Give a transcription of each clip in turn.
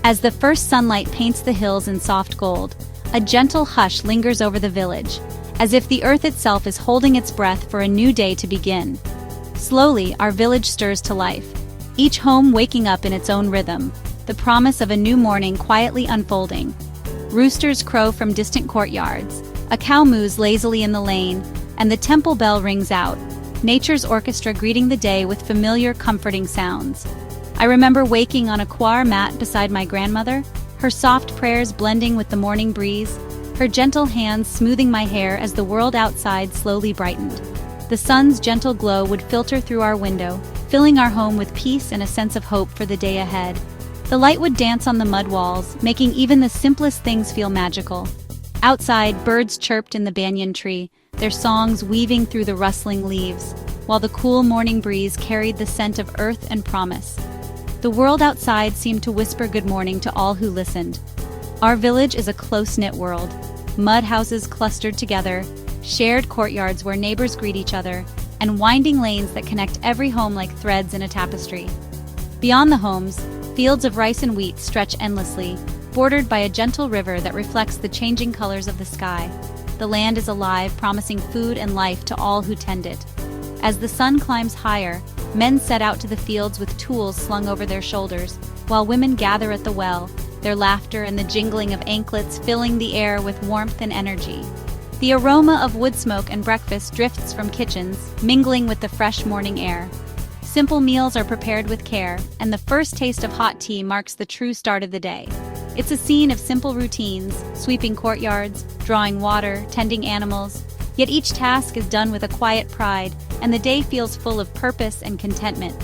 As the first sunlight paints the hills in soft gold, a gentle hush lingers over the village, as if the earth itself is holding its breath for a new day to begin. Slowly, our village stirs to life, each home waking up in its own rhythm, the promise of a new morning quietly unfolding. Roosters crow from distant courtyards, a cow moos lazily in the lane, and the temple bell rings out, nature's orchestra greeting the day with familiar, comforting sounds. I remember waking on a coir mat beside my grandmother, her soft prayers blending with the morning breeze, her gentle hands smoothing my hair as the world outside slowly brightened. The sun's gentle glow would filter through our window, filling our home with peace and a sense of hope for the day ahead. The light would dance on the mud walls, making even the simplest things feel magical. Outside, birds chirped in the banyan tree, their songs weaving through the rustling leaves, while the cool morning breeze carried the scent of earth and promise. The world outside seemed to whisper good morning to all who listened. Our village is a close-knit world. Mud houses clustered together, shared courtyards where neighbors greet each other, and winding lanes that connect every home like threads in a tapestry. Beyond the homes, fields of rice and wheat stretch endlessly, bordered by a gentle river that reflects the changing colors of the sky. The land is alive, promising food and life to all who tend it. As the sun climbs higher, men set out to the fields with tools slung over their shoulders, while women gather at the well, their laughter and the jingling of anklets filling the air with warmth and energy. The aroma of wood smoke and breakfast drifts from kitchens, mingling with the fresh morning air. Simple meals are prepared with care, and the first taste of hot tea marks the true start of the day. It's a scene of simple routines, sweeping courtyards, drawing water, tending animals, yet each task is done with a quiet pride, and the day feels full of purpose and contentment.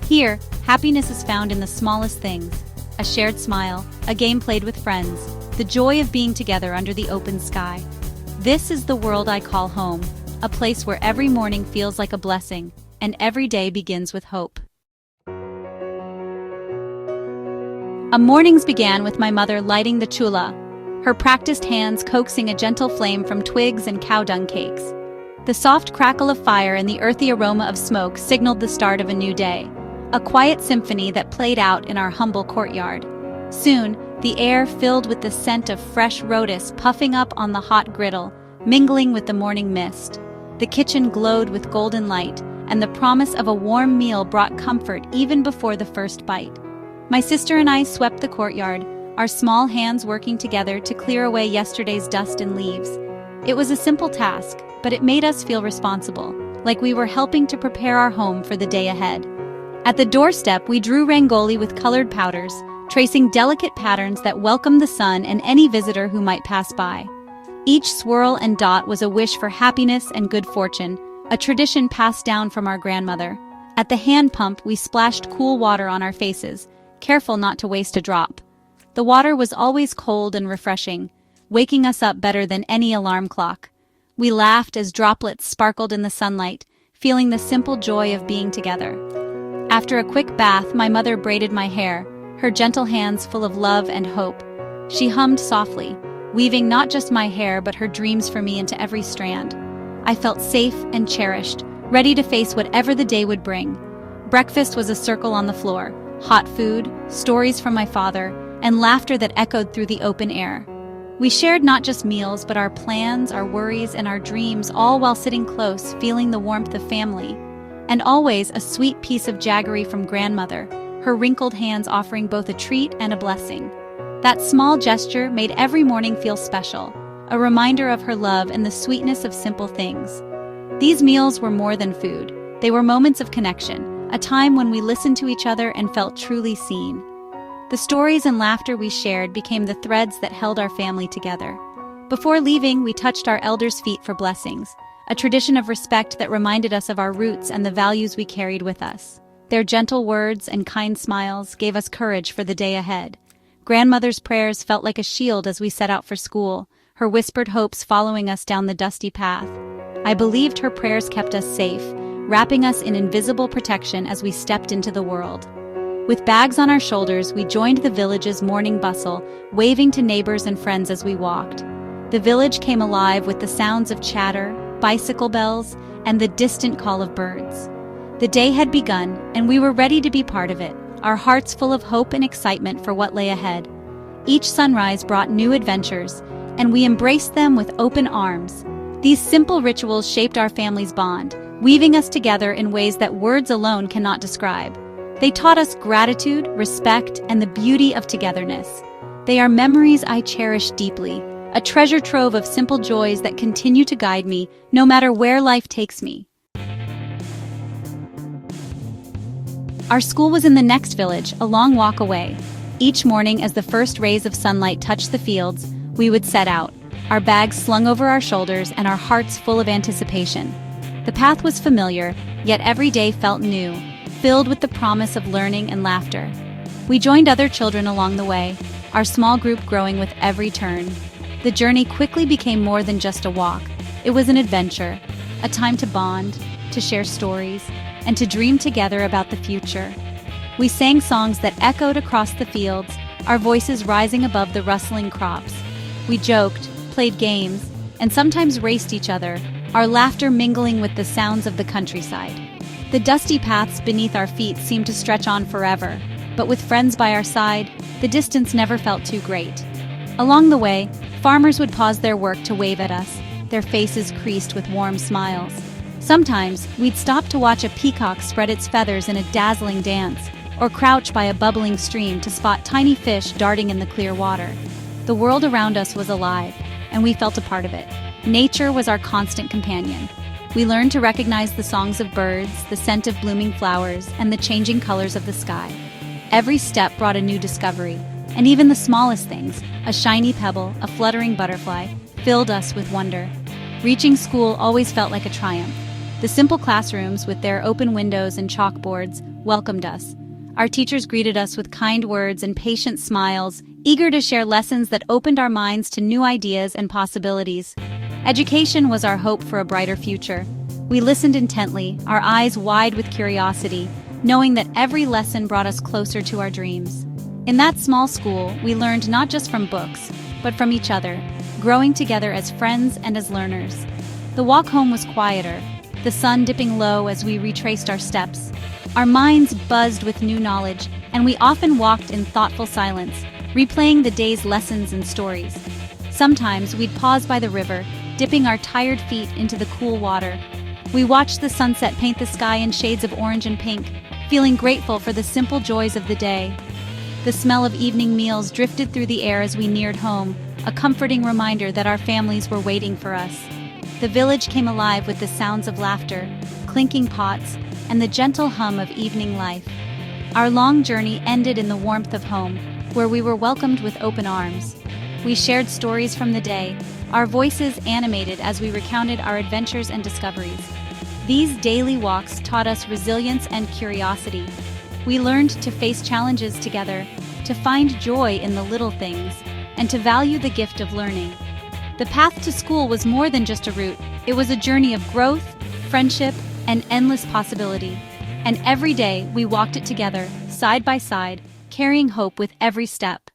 Here, happiness is found in the smallest things: a shared smile, a game played with friends, the joy of being together under the open sky. This is the world I call home, a place where every morning feels like a blessing, and every day begins with hope. Mornings began with my mother lighting the chula, her practiced hands coaxing a gentle flame from twigs and cow dung cakes. The soft crackle of fire and the earthy aroma of smoke signaled the start of a new day, a quiet symphony that played out in our humble courtyard. Soon, the air filled with the scent of fresh rhodus puffing up on the hot griddle, mingling with the morning mist. The kitchen glowed with golden light, and the promise of a warm meal brought comfort even before the first bite. My sister and I swept the courtyard, our small hands working together to clear away yesterday's dust and leaves. It was a simple task, but it made us feel responsible, like we were helping to prepare our home for the day ahead. At the doorstep, we drew rangoli with colored powders, tracing delicate patterns that welcomed the sun and any visitor who might pass by. Each swirl and dot was a wish for happiness and good fortune, a tradition passed down from our grandmother. At the hand pump, we splashed cool water on our faces, careful not to waste a drop. The water was always cold and refreshing, waking us up better than any alarm clock. We laughed as droplets sparkled in the sunlight, feeling the simple joy of being together. After a quick bath, my mother braided my hair, her gentle hands full of love and hope. She hummed softly, weaving not just my hair but her dreams for me into every strand. I felt safe and cherished, ready to face whatever the day would bring. Breakfast was a circle on the floor, hot food, stories from my father, and laughter that echoed through the open air. We shared not just meals but our plans, our worries, and our dreams, all while sitting close, feeling the warmth of family. And always a sweet piece of jaggery from grandmother, her wrinkled hands offering both a treat and a blessing. That small gesture made every morning feel special, a reminder of her love and the sweetness of simple things. These meals were more than food. They were moments of connection, a time when we listened to each other and felt truly seen. The stories and laughter we shared became the threads that held our family together. Before leaving, we touched our elders' feet for blessings, a tradition of respect that reminded us of our roots and the values we carried with us. Their gentle words and kind smiles gave us courage for the day ahead. Grandmother's prayers felt like a shield as we set out for school, her whispered hopes following us down the dusty path. I believed her prayers kept us safe, wrapping us in invisible protection as we stepped into the world. With bags on our shoulders, we joined the village's morning bustle, waving to neighbors and friends as we walked. The village came alive with the sounds of chatter, bicycle bells, and the distant call of birds. The day had begun, and we were ready to be part of it, our hearts full of hope and excitement for what lay ahead. Each sunrise brought new adventures, and we embraced them with open arms. These simple rituals shaped our family's bond, weaving us together in ways that words alone cannot describe. They taught us gratitude, respect, and the beauty of togetherness. They are memories I cherish deeply, a treasure trove of simple joys that continue to guide me no matter where life takes me. Our school was in the next village, a long walk away. Each morning, as the first rays of sunlight touched the fields, we would set out, our bags slung over our shoulders and our hearts full of anticipation. The path was familiar, yet every day felt new, filled with the promise of learning and laughter. We joined other children along the way, our small group growing with every turn. The journey quickly became more than just a walk. It was an adventure, a time to bond, to share stories, and to dream together about the future. We sang songs that echoed across the fields, our voices rising above the rustling crops. We joked, played games, and sometimes raced each other, our laughter mingling with the sounds of the countryside. The dusty paths beneath our feet seemed to stretch on forever, but with friends by our side, the distance never felt too great. Along the way, farmers would pause their work to wave at us, their faces creased with warm smiles. Sometimes, we'd stop to watch a peacock spread its feathers in a dazzling dance, or crouch by a bubbling stream to spot tiny fish darting in the clear water. The world around us was alive, and we felt a part of it. Nature was our constant companion. We learned to recognize the songs of birds, the scent of blooming flowers, and the changing colors of the sky. Every step brought a new discovery, and even the smallest things, a shiny pebble, a fluttering butterfly, filled us with wonder. Reaching school always felt like a triumph. The simple classrooms, with their open windows and chalkboards, welcomed us. Our teachers greeted us with kind words and patient smiles, eager to share lessons that opened our minds to new ideas and possibilities. Education was our hope for a brighter future. We listened intently, our eyes wide with curiosity, knowing that every lesson brought us closer to our dreams. In that small school, we learned not just from books, but from each other, growing together as friends and as learners. The walk home was quieter, the sun dipping low as we retraced our steps. Our minds buzzed with new knowledge, and we often walked in thoughtful silence, replaying the day's lessons and stories. Sometimes we'd pause by the river, dipping our tired feet into the cool water. We watched the sunset paint the sky in shades of orange and pink, feeling grateful for the simple joys of the day. The smell of evening meals drifted through the air as we neared home, a comforting reminder that our families were waiting for us. The village came alive with the sounds of laughter, clinking pots, and the gentle hum of evening life. Our long journey ended in the warmth of home, where we were welcomed with open arms. We shared stories from the day, our voices animated as we recounted our adventures and discoveries. These daily walks taught us resilience and curiosity. We learned to face challenges together, to find joy in the little things, and to value the gift of learning. The path to school was more than just a route. It was a journey of growth, friendship, and endless possibility. And every day, we walked it together, side by side, carrying hope with every step.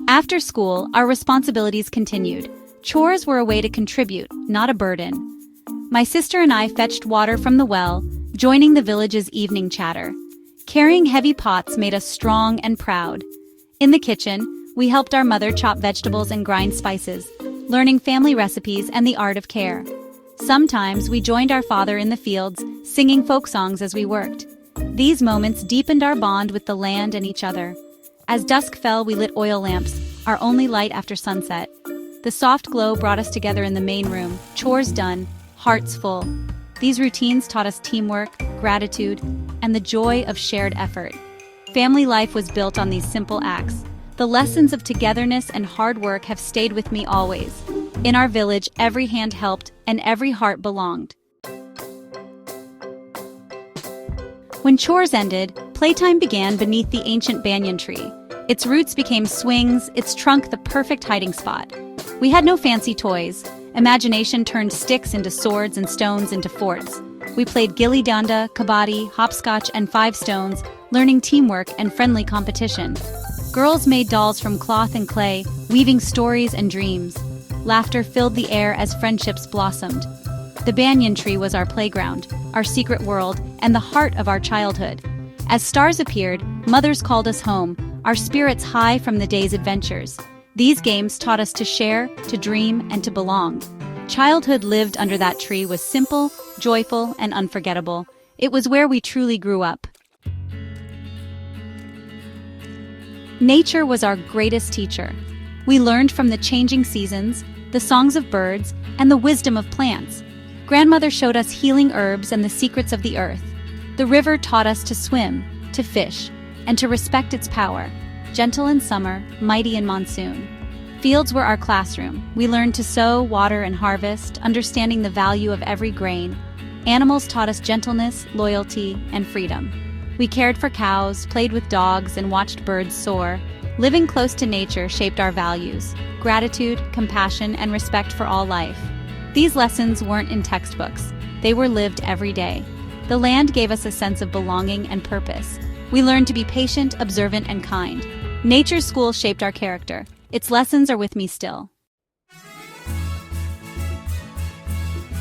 After school, our responsibilities continued. Chores were a way to contribute, not a burden. My sister and I fetched water from the well, joining the village's evening chatter. Carrying heavy pots made us strong and proud. In the kitchen, we helped our mother chop vegetables and grind spices, learning family recipes and the art of care. Sometimes we joined our father in the fields, singing folk songs as we worked. These moments deepened our bond with the land and each other. As dusk fell, we lit oil lamps, our only light after sunset. The soft glow brought us together in the main room, chores done, hearts full. These routines taught us teamwork, gratitude, and the joy of shared effort. Family life was built on these simple acts. The lessons of togetherness and hard work have stayed with me always. In our village, every hand helped and every heart belonged. When chores ended, playtime began beneath the ancient banyan tree. Its roots became swings, its trunk the perfect hiding spot. We had no fancy toys. Imagination turned sticks into swords and stones into forts. We played gilli danda, kabaddi, hopscotch, and five stones, learning teamwork and friendly competition. Girls made dolls from cloth and clay, weaving stories and dreams. Laughter filled the air as friendships blossomed. The banyan tree was our playground, our secret world, and the heart of our childhood. As stars appeared, mothers called us home, our spirits high from the day's adventures. These games taught us to share, to dream, and to belong. Childhood lived under that tree was simple, joyful, and unforgettable. It was where we truly grew up. Nature was our greatest teacher. We learned from the changing seasons, the songs of birds, and the wisdom of plants. Grandmother showed us healing herbs and the secrets of the earth. The river taught us to swim, to fish, and to respect its power. Gentle in summer, mighty in monsoon. Fields were our classroom. We learned to sow, water, and harvest, understanding the value of every grain. Animals taught us gentleness, loyalty, and freedom. We cared for cows, played with dogs, and watched birds soar. Living close to nature shaped our values: gratitude, compassion, and respect for all life. These lessons weren't in textbooks. They were lived every day. The land gave us a sense of belonging and purpose. We learned to be patient, observant, and kind. Nature's school shaped our character. Its lessons are with me still.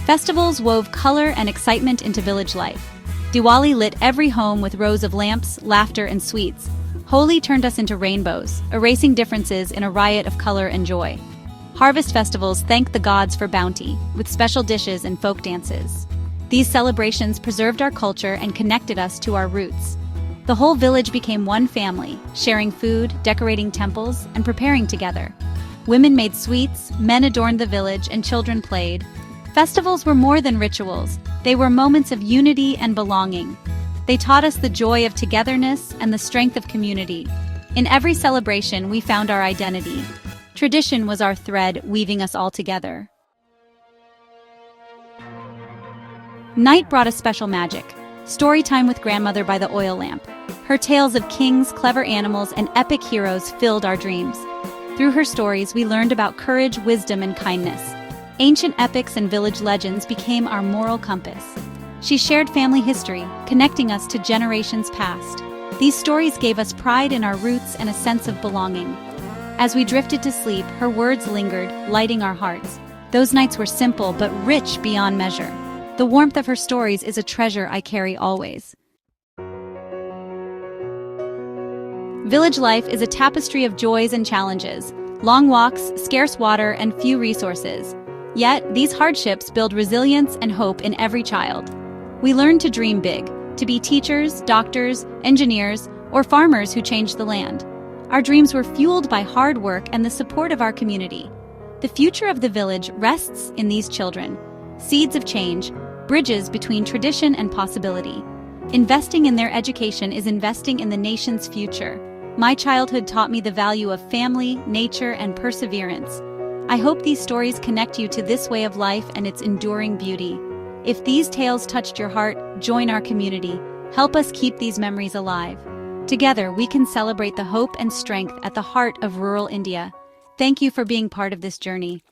Festivals wove color and excitement into village life. Diwali lit every home with rows of lamps, laughter, and sweets. Holi turned us into rainbows, erasing differences in a riot of color and joy. Harvest festivals thanked the gods for bounty, with special dishes and folk dances. These celebrations preserved our culture and connected us to our roots. The whole village became one family, sharing food, decorating temples, and preparing together. Women made sweets, men adorned the village, and children played. Festivals were more than rituals. They were moments of unity and belonging. They taught us the joy of togetherness and the strength of community. In every celebration, we found our identity. Tradition was our thread, weaving us all together. Night brought a special magic. Story time with grandmother by the oil lamp. Her tales of kings, clever animals, and epic heroes filled our dreams. Through her stories, we learned about courage, wisdom, and kindness. Ancient epics and village legends became our moral compass. She shared family history, connecting us to generations past. These stories gave us pride in our roots and a sense of belonging. As we drifted to sleep, her words lingered, lighting our hearts. Those nights were simple but rich beyond measure. The warmth of her stories is a treasure I carry always. Village life is a tapestry of joys and challenges, long walks, scarce water, and few resources. Yet, these hardships build resilience and hope in every child. We learn to dream big, to be teachers, doctors, engineers, or farmers who change the land. Our dreams were fueled by hard work and the support of our community. The future of the village rests in these children. Seeds of change, bridges between tradition and possibility. Investing in their education is investing in the nation's future. My childhood taught me the value of family, nature, and perseverance. I hope these stories connect you to this way of life and its enduring beauty. If these tales touched your heart, join our community. Help us keep these memories alive. Together, we can celebrate the hope and strength at the heart of rural India. Thank you for being part of this journey.